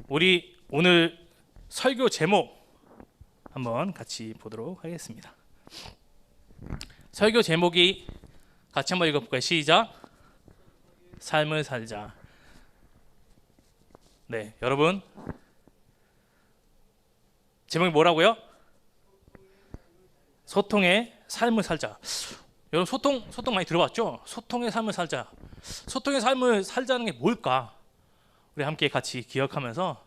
우리 오늘 설교 제목 한번 같이 보도록 하겠습니다. 설교 제목이 같이 한번 읽어볼까요? 시작. 삶을 살자. 네, 여러분 제목이 뭐라고요? 소통의 삶을 살자. 여러분 소통 많이 들어봤죠? 소통의 삶을 살자. 소통의 삶을 살자는 게 뭘까? 우리 함께 같이 기억하면서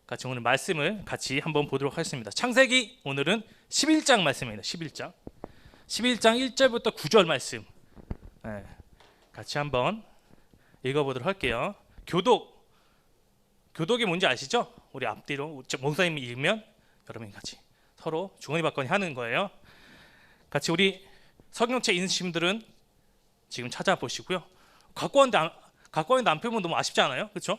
같이 오늘 말씀을 같이 한번 보도록 하겠습니다. 창세기 오늘은 11장 말씀입니다. 11장 1절부터 9절 말씀, 네, 같이 한번 읽어보도록 할게요. 교독이 뭔지 아시죠? 우리 앞뒤로 목사님이 읽으면 여러분이 같이 서로 중언이 받거니 하는 거예요. 같이 우리 성경책 있으신 분들은 지금 찾아보시고요. 갖고 왔는데 안 펴면 너무 아쉽지 않아요? 그렇죠?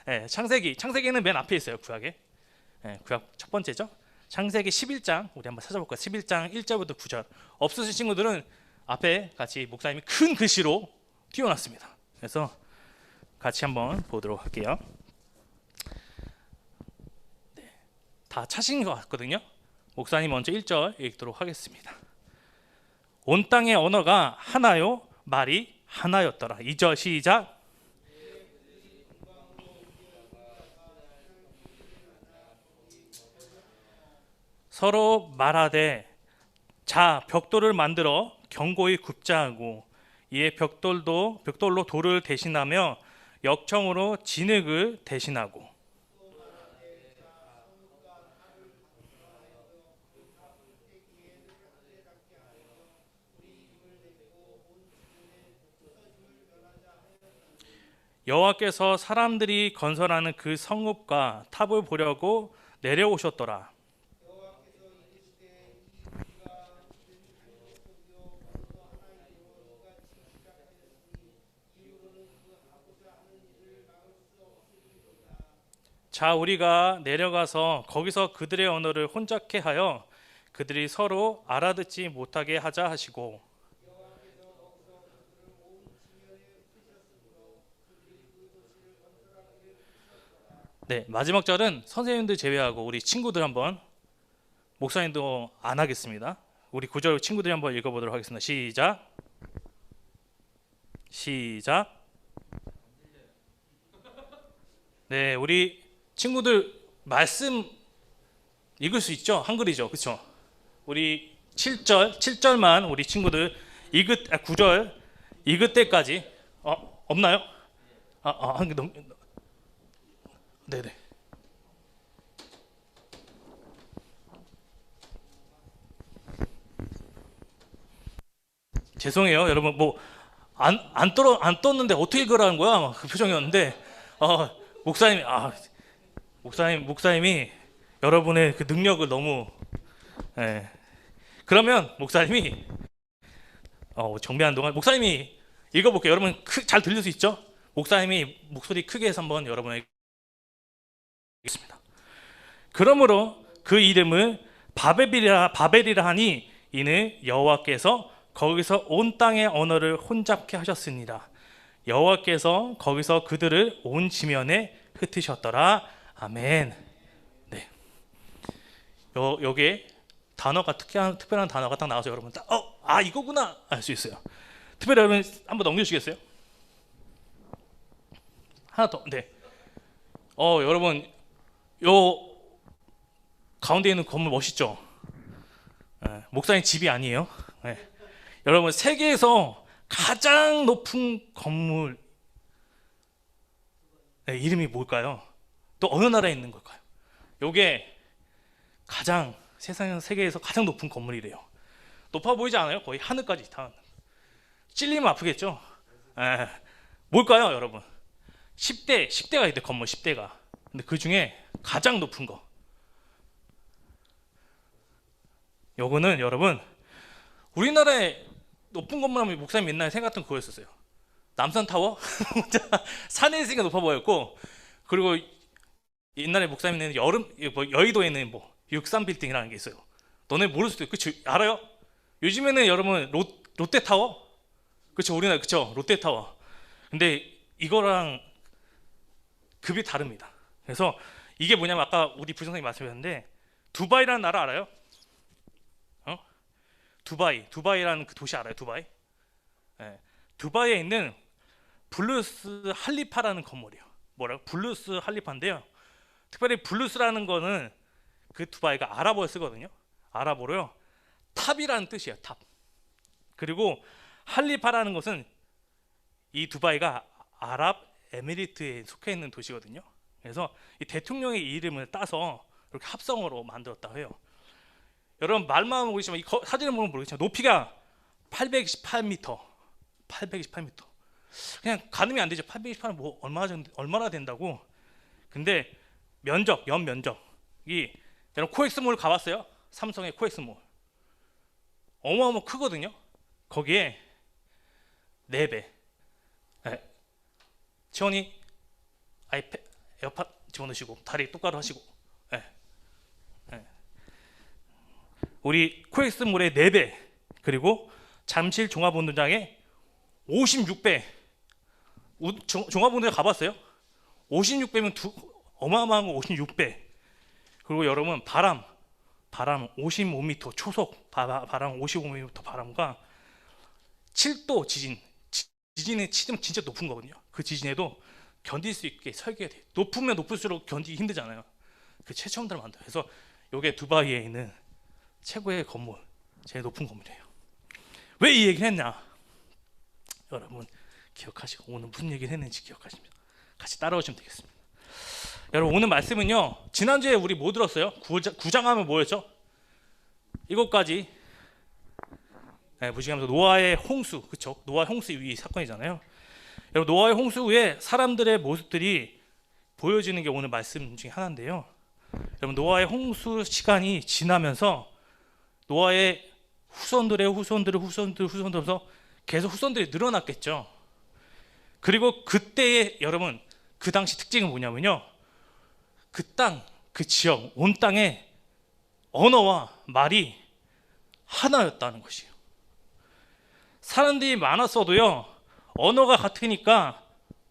네, 창세기는 맨 앞에 있어요. 구약에. 네, 구약 첫 번째죠. 창세기 11장 우리 한번 찾아볼까요? 11장 1절부터 9절. 없으신 친구들은 앞에 같이 목사님이 큰 글씨로 띄워놨습니다. 그래서 같이 한번 보도록 할게요. 네, 다 찾으신 것 같거든요. 목사님 먼저 1절 읽도록 하겠습니다. 온 땅의 언어가 하나요, 말이 하나였더라. 2절 시작. 서로 말하되 자 벽돌을 만들어 견고히 굽자 하고 이에 벽돌로 돌을 대신하며 역청으로 진흙을 대신하고 여호와께서 사람들이 건설하는 그 성읍과 탑을 보려고 내려오셨더라. 자 우리가 내려가서 거기서 그들의 언어를 혼잡케 하여 그들이 서로 알아듣지 못하게 하자 하시고, 네, 마지막 절은 선생님들 제외하고 우리 친구들 한번, 목사님도 안 하겠습니다. 우리 9절 친구들이 한번 읽어보도록 하겠습니다. 시작. 네, 우리 친구들 말씀 읽을 수 있죠? 한글이죠, 그렇죠? 우리 7절만 우리 친구들 9절 읽을 때까지 없나요? 네네. 죄송해요, 여러분. 뭐 안 떴는데 어떻게 읽으라는 거야? 그 표정이었는데 목사님이 여러분의 그 능력을 너무, 예. 그러면 목사님이 정비하는 동안 목사님이 읽어볼게요. 여러분 잘 들릴 수 있죠? 목사님이 목소리 크게 해서 한번 여러분에게 읽겠습니다. 그러므로 그 이름을 바벨이라 하니 이는 여호와께서 거기서 온 땅의 언어를 혼잡케 하셨습니다. 여호와께서 거기서 그들을 온 지면에 흩으셨더라. 아멘. 네. 여기에 단어가 특별한 단어가 딱 나와서 여러분 딱 이거구나 알 수 있어요. 특별히 여러분 한번 넘겨주시겠어요? 하나 더. 네. 여러분 요 가운데 있는 건물 멋있죠? 네, 목사님 집이 아니에요. 네. 여러분 세계에서 가장 높은 건물, 네, 이름이 뭘까요? 또 어느 나라에 있는 걸까요? 요게 세계에서 가장 높은 건물이래요. 높아 보이지 않아요? 거의 하늘까지 다. 찔리면 아프겠죠? 뭘까요, 여러분? 10대가 있대, 건물 10대가. 근데 그 중에 가장 높은 거. 요거는 여러분, 우리나라에 높은 건물 하면 목사님 옛날에 생각했던 그거였었어요. 남산타워? 산에 있으니까 높아 보였고, 그리고 옛날에 목사님은 여의도에 있는 63빌딩이라는 게 있어요. 너네 모를 수도 있고, 그치? 알아요? 요즘에는 여러분 롯데타워? 그쵸? 우리나라, 그쵸? 롯데타워. 근데 이거랑 급이 다릅니다. 그래서 이게 뭐냐면 아까 우리 부장님이 말씀하셨는데 두바이라는 나라 알아요? 두바이라는 그 도시 알아요? 두바이? 네. 두바이에 있는 블루스 할리파라는 건물이에요. 뭐라고? 블루스 할리파인데요. 특별히 블루스라는 거는 그 두바이가 아랍어를 쓰거든요. 아랍어로요. 탑이라는 뜻이에요. 탑. 그리고 할리파라는 것은 이 두바이가 아랍 에미리트에 속해 있는 도시거든요. 그래서 이 대통령의 이름을 따서 이렇게 합성어로 만들었다고 해요. 여러분 말만 보시면 이 사진을 보면 모르겠지만 높이가 828m, 828m. 그냥 가늠이 안 되죠. 828은 뭐 얼마나 된다고. 근데 연 면적이 여러분 코엑스몰 가봤어요? 삼성의 코엑스몰 어마어마 크거든요. 거기에 4배. 네. 지원이 에어팟 집어넣으시고 다리 똑바로 하시고. 네. 네. 우리 코엑스몰의 4배 그리고 잠실 종합운동장의 56배. 종합운동장 가봤어요? 56배면 어마어마한 거 56배. 그리고 여러분 바람 55m 초속 바람 55m 바람과 7도 지진에 치면 진짜 높은 거거든요. 그 지진에도 견딜 수 있게 설계돼. 높으면 높을수록 견디기 힘들잖아요. 그 최첨단을 만들어. 그래서 이게 두바이에 있는 최고의 건물, 제일 높은 건물이에요. 왜 이 얘기를 했냐? 여러분 기억하시고 오늘 무슨 얘기를 했는지 기억하십니다. 같이 따라오시면 되겠습니다. 여러분 오늘 말씀은요. 지난주에 우리 뭐 들었어요? 구장하면 뭐였죠? 이것까지 무시하면서 노아의 홍수, 그렇죠? 노아 홍수 이 사건이잖아요. 여러분 노아의 홍수 후에 사람들의 모습들이 보여지는 게 오늘 말씀 중에 하나인데요. 여러분 노아의 홍수 시간이 지나면서 노아의 후손들에서 계속 후손들이 늘어났겠죠. 그리고 그때의 여러분 그 당시 특징은 뭐냐면요. 그 땅, 그 지역, 온 땅의 언어와 말이 하나였다는 것이에요. 사람들이 많았어도요. 언어가 같으니까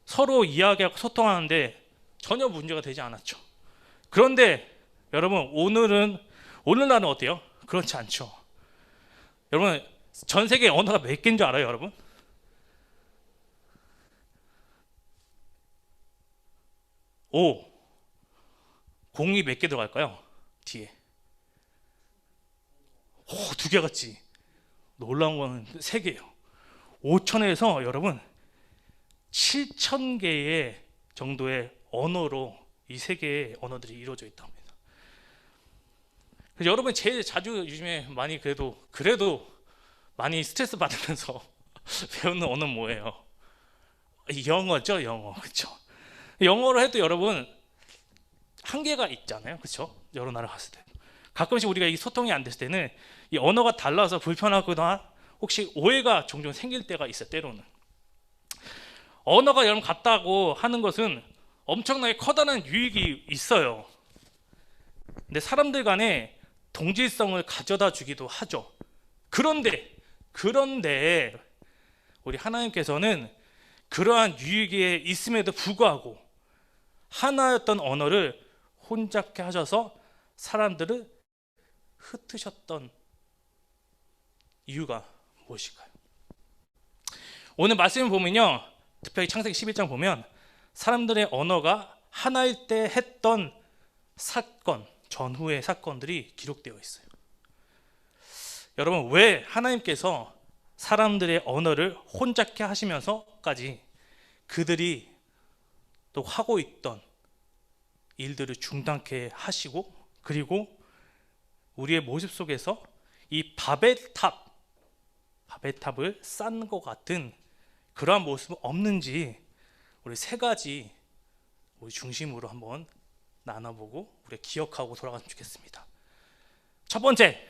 서로 이야기하고 소통하는데 전혀 문제가 되지 않았죠. 그런데 여러분 오늘날은 어때요? 그렇지 않죠. 여러분 전 세계 언어가 몇 개인 줄 알아요, 여러분? 공이 몇 개 들어갈까요? 뒤에 2개 같지. 놀라운 거는 3개예요. 5천에서 여러분 7천 개의 정도의 언어로 이 3개의 언어들이 이루어져 있다고 합니다. 그래서 여러분 제일 자주 요즘에 많이 그래도 많이 스트레스 받으면서 배우는 언어는 뭐예요? 영어죠, 영어. 그렇죠? 영어로 해도 여러분 한계가 있잖아요. 그렇죠? 여러 나라 갔을 때 가끔씩 우리가 이 소통이 안 됐을 때는 이 언어가 달라서 불편하거나 혹시 오해가 종종 생길 때가 있어요. 때로는 언어가 여러분 같다고 하는 것은 엄청나게 커다란 유익이 있어요. 근데 사람들 간에 동질성을 가져다 주기도 하죠. 그런데 우리 하나님께서는 그러한 유익이 있음에도 불구하고 하나였던 언어를 혼잡게 하셔서 사람들을 흩으셨던 이유가 무엇일까요? 오늘 말씀을 보면요. 특별히 창세기 11장 보면 사람들의 언어가 하나일 때 했던 사건, 전후의 사건들이 기록되어 있어요. 여러분 왜 하나님께서 사람들의 언어를 혼잡게 하시면서까지 그들이 또 하고 있던 일들을 중단케 하시고 그리고 우리의 모습 속에서 이 바벨탑을 쌓는 것 같은 그러한 모습은 없는지 우리 3가지 우리 중심으로 한번 나눠보고 우리 기억하고 돌아갔으면 좋겠습니다. 첫 번째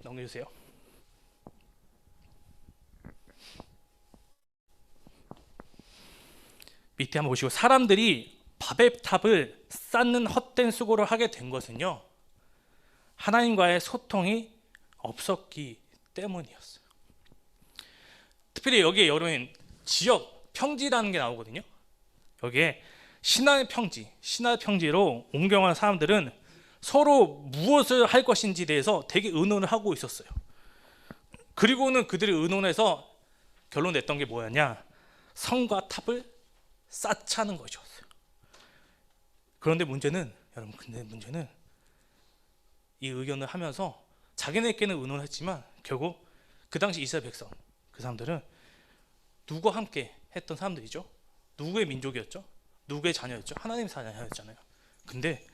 넘겨주세요. 밑에 한번 보시고 사람들이 바벨탑을 쌓는 헛된 수고를 하게 된 것은요. 하나님과의 소통이 없었기 때문이었어요. 특별히 여기에 여러분 지역 평지라는 게 나오거든요. 여기에 신화의 평지로 옮겨간 사람들은 서로 무엇을 할 것인지에 대해서 되게 의논을 하고 있었어요. 그리고는 그들이 의논해서 결론 냈던 게 뭐였냐? 성과 탑을 쌓자는 것이었어요. 그런데 문제는 이 의견을 하면서 자기네끼리는 의논했지만 결국 그 당시 이스라엘 백성, 그 사람들은 누구와 함께 했던 사람들이죠? 누구의 민족이었죠? 누구의 자녀였죠? 하나님의 자녀였잖아요. 근데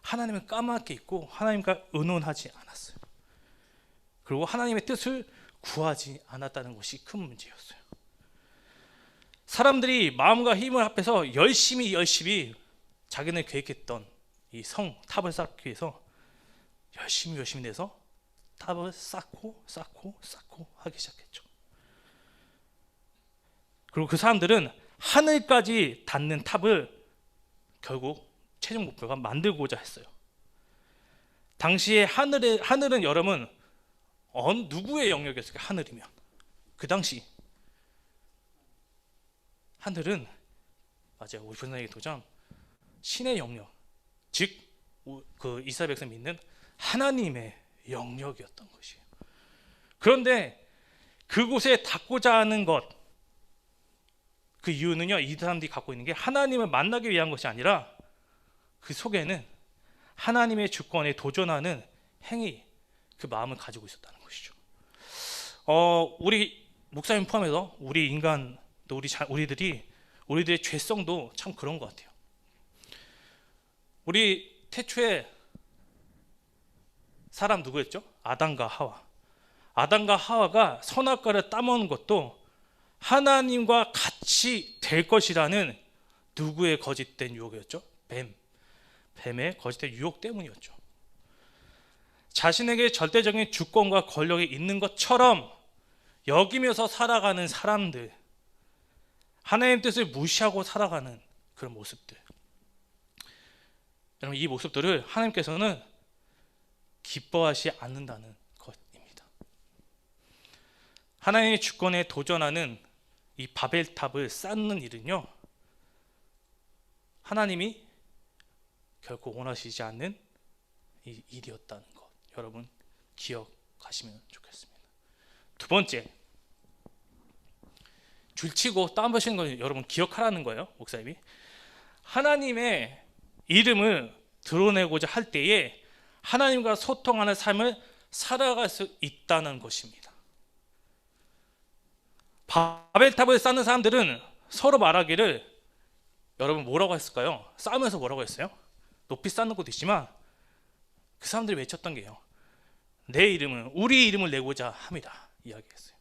하나님은 까맣게 잊고 하나님과 의논하지 않았어요. 그리고 하나님의 뜻을 구하지 않았다는 것이 큰 문제였어요. 사람들이 마음과 힘을 합해서 열심히 자기네 계획했던 이 성 탑을 쌓기 위해서 열심히 내서 탑을 쌓고 하기 시작했죠. 그리고 그 사람들은 하늘까지 닿는 탑을 결국 최종 목표가 만들고자 했어요. 당시에 하늘은 여러분 누구의 영역이었을까요? 하늘이면 그 당시 하늘은 맞아요. 우리 분상의 도장 신의 영역, 즉 그 이스라엘 백성 믿는 하나님의 영역이었던 것이에요. 그런데 그곳에 닿고자 하는 것, 그 이유는요, 이 사람들이 갖고 있는 게 하나님을 만나기 위한 것이 아니라 그 속에는 하나님의 주권에 도전하는 행위, 그 마음을 가지고 있었다는 것이죠. 우리 목사님 포함해서 우리 인간 또 우리들의 죄성도 참 그런 것 같아요. 우리 태초에 사람 누구였죠? 아담과 하와가 선악과를 따먹은 것도 하나님과 같이 될 것이라는 누구의 거짓된 유혹이었죠? 뱀의 거짓된 유혹 때문이었죠. 자신에게 절대적인 주권과 권력이 있는 것처럼 여기면서 살아가는 사람들, 하나님의 뜻을 무시하고 살아가는 그런 모습들, 여러분 이 모습들을 하나님께서는 기뻐하지 않는다는 것입니다. 하나님의 주권에 도전하는 이 바벨탑을 쌓는 일은요, 하나님이 결코 원하시지 않는 이 일이었다는 것, 여러분 기억하시면 좋겠습니다. 두 번째, 줄치고 다운받으시는 걸 여러분 기억하라는 거예요. 목사님이 하나님의 이름을 드러내고자 할 때에 하나님과 소통하는 삶을 살아갈 수 있다는 것입니다. 바벨탑을 쌓는 사람들은 서로 말하기를, 여러분 뭐라고 했을까요? 쌓으면서 뭐라고 했어요? 높이 쌓는 것도 있지만 그 사람들이 외쳤던 게요, 우리 이름을 내고자 합니다 이야기했어요.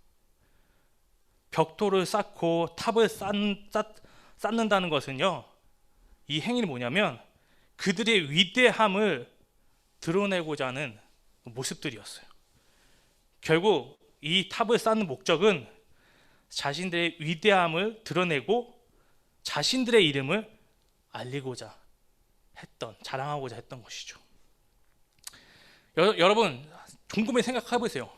벽돌을 쌓고 탑을 쌓는다는 것은요, 이 행위는 뭐냐면 그들의 위대함을 드러내고자 하는 모습들이었어요. 결국 이 탑을 쌓는 목적은 자신들의 위대함을 드러내고 자신들의 이름을 알리고자 자랑하고자 했던 것이죠. 여러분 곰곰이 생각해 보세요.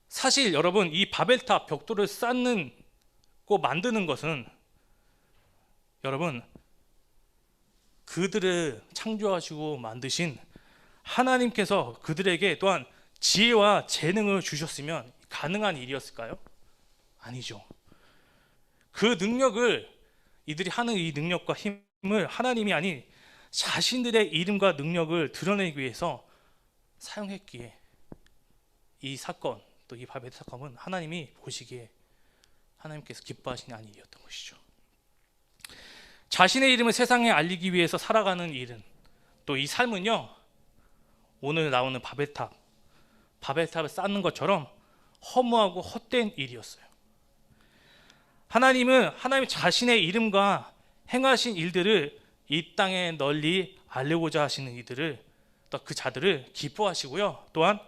사실 여러분 이 바벨탑 벽돌을 쌓고 만드는 것은 여러분 그들을 창조하시고 만드신 하나님께서 그들에게 또한 지혜와 재능을 주셨으면 가능한 일이었을까요? 아니죠. 그 능력을, 이들이 하는 이 능력과 힘을 하나님이 아닌 자신들의 이름과 능력을 드러내기 위해서 사용했기에 이 사건, 또 이 바벨 사건은 하나님이 보시기에 하나님께서 기뻐하시는 아닌 일이었던 것이죠. 자신의 이름을 세상에 알리기 위해서 살아가는 일은, 또 이 삶은요, 오늘 나오는 바벨탑을 쌓는 것처럼 허무하고 헛된 일이었어요. 하나님 자신의 이름과 행하신 일들을 이 땅에 널리 알리고자 하시는 이들을, 또 그 자들을 기뻐하시고요, 또한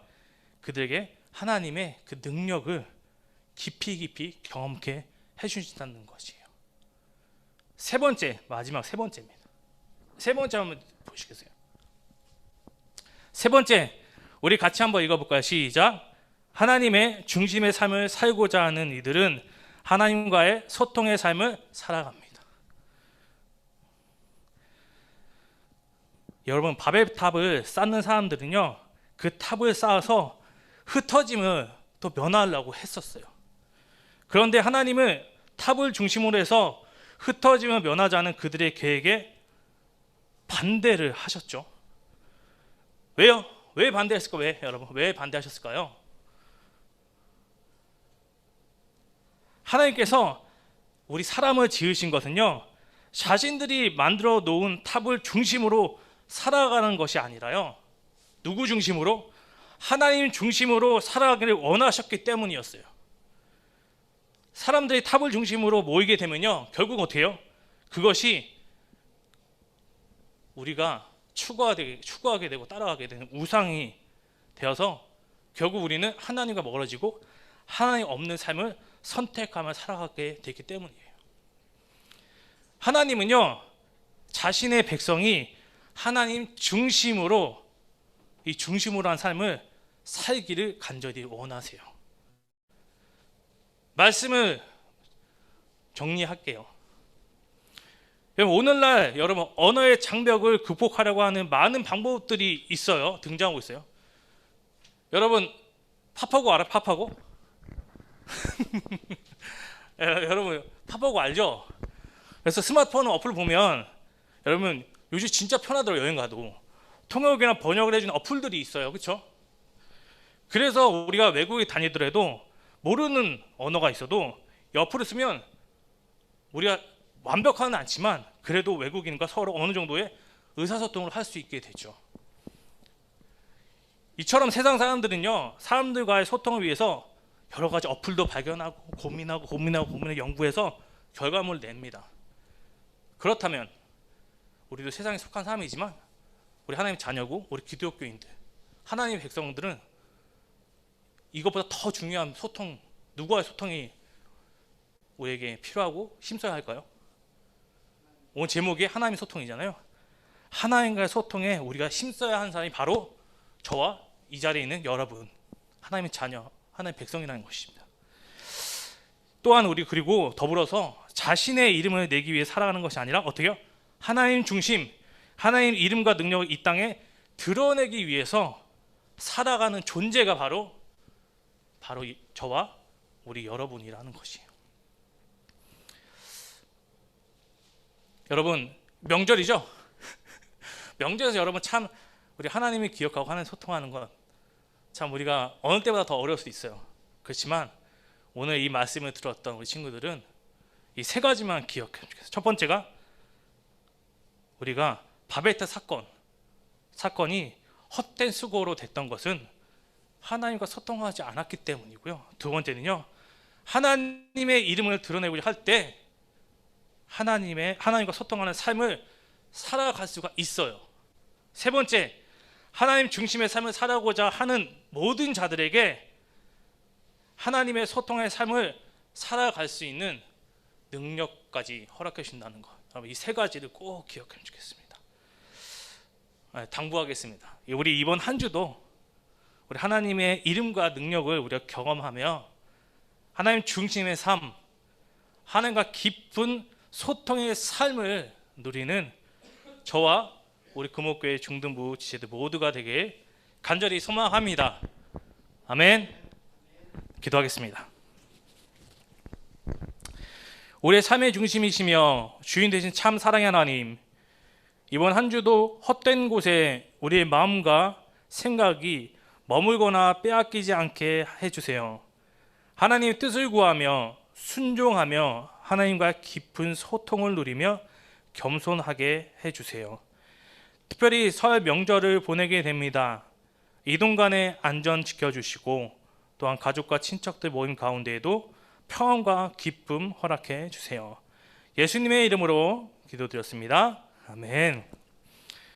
그들에게 하나님의 그 능력을 깊이 경험케 해주신다는 것이에요. 마지막 세 번째입니다. 세 번째 한번 보시겠어요? 세 번째, 우리 같이 한번 읽어볼까요? 시작. 하나님의 중심의 삶을 살고자 하는 이들은 하나님과의 소통의 삶을 살아갑니다. 여러분, 바벨탑을 쌓는 사람들은요, 그 탑을 쌓아서 흩어짐을 또 면하려고 했었어요. 그런데 하나님은 탑을 중심으로 해서 흩어짐을 면하자는 그들의 계획에 반대를 하셨죠. 왜요? 왜 반대했을까요? 왜, 여러분? 왜 반대하셨을까요? 하나님께서 우리 사람을 지으신 것은요, 자신들이 만들어 놓은 탑을 중심으로 살아가는 것이 아니라요, 누구 중심으로? 하나님 중심으로 살아가기를 원하셨기 때문이었어요. 사람들이 탑을 중심으로 모이게 되면요, 결국 어떻게 해요? 그것이 우리가 추구하게 되고 따라가게 되는 우상이 되어서 결국 우리는 하나님과 멀어지고 하나님 없는 삶을 선택하며 살아가게 되기 때문이에요. 하나님은요, 자신의 백성이 하나님 중심으로 한 삶을 살기를 간절히 원하세요. 말씀을 정리할게요. 오늘날 여러분, 언어의 장벽을 극복하려고 하는 많은 방법들이 있어요. 등장하고 있어요. 여러분, 파파고 알아요? 파파고? 여러분, 파파고 알죠? 그래서 스마트폰 어플 보면 여러분, 요즘 진짜 편하더라고요. 여행 가도 통역이나 번역을 해주는 어플들이 있어요. 그렇죠? 그래서 우리가 외국에 다니더라도 모르는 언어가 있어도 이 어플을 쓰면 우리가 완벽하는 않지만 그래도 외국인과 서로 어느 정도의 의사소통을 할 수 있게 되죠. 이처럼 세상 사람들은요, 사람들과의 소통을 위해서 여러 가지 어플도 발견하고 고민하고 연구해서 결과물을 냅니다. 그렇다면 우리도 세상에 속한 사람이지만 우리 하나님의 자녀고 우리 기독교인들, 하나님의 백성들은 이것보다 더 중요한 소통, 누구와의 소통이 우리에게 필요하고 힘써야 할까요? 오늘 제목이 하나님의 소통이잖아요. 하나님과의 소통에 우리가 힘써야 하는 사람이 바로 저와 이 자리에 있는 여러분, 하나님의 자녀, 하나님의 백성이라는 것입니다. 또한 우리 그리고 더불어서 자신의 이름을 내기 위해 살아가는 것이 아니라 어떻게요? 하나님 중심, 하나님 이름과 능력을 이 땅에 드러내기 위해서 살아가는 존재가 바로 저와 우리 여러분이라는 것이에요. 여러분, 명절이죠? 명절에서 여러분 참 우리 하나님이 기억하고 하나님 소통하는 건 참 우리가 어느 때보다 더 어려울 수 있어요. 그렇지만 오늘 이 말씀을 들었던 우리 친구들은 이 세 가지만 기억해요. 첫 번째가 우리가 바벨탑 사건이 헛된 수고로 됐던 것은 하나님과 소통하지 않았기 때문이고요. 두 번째는요, 하나님의 이름을 드러내고자 할 때 하나님과 소통하는 삶을 살아갈 수가 있어요. 세 번째, 하나님 중심의 삶을 살아가고자 하는 모든 자들에게 하나님의 소통의 삶을 살아갈 수 있는 능력까지 허락해 주신다는 것. 이 세 가지를 꼭 기억하면 좋겠습니다. 당부하겠습니다. 우리 이번 한 주도 우리 하나님의 이름과 능력을 우리가 경험하며 하나님 중심의 삶, 하나님과 깊은 소통의 삶을 누리는 저와 우리 금옥교회 중등부 지체들 모두가 되길 간절히 소망합니다. 아멘. 기도하겠습니다. 우리의 삶의 중심이시며 주인 되신 참 사랑의 하나님, 이번 한 주도 헛된 곳에 우리의 마음과 생각이 머물거나 빼앗기지 않게 해주세요. 하나님의 뜻을 구하며 순종하며 하나님과 깊은 소통을 누리며 겸손하게 해주세요. 특별히 설 명절을 보내게 됩니다. 이동 간의 안전 지켜주시고 또한 가족과 친척들 모임 가운데에도 평안과 기쁨 허락해 주세요. 예수님의 이름으로 기도드렸습니다. 아멘.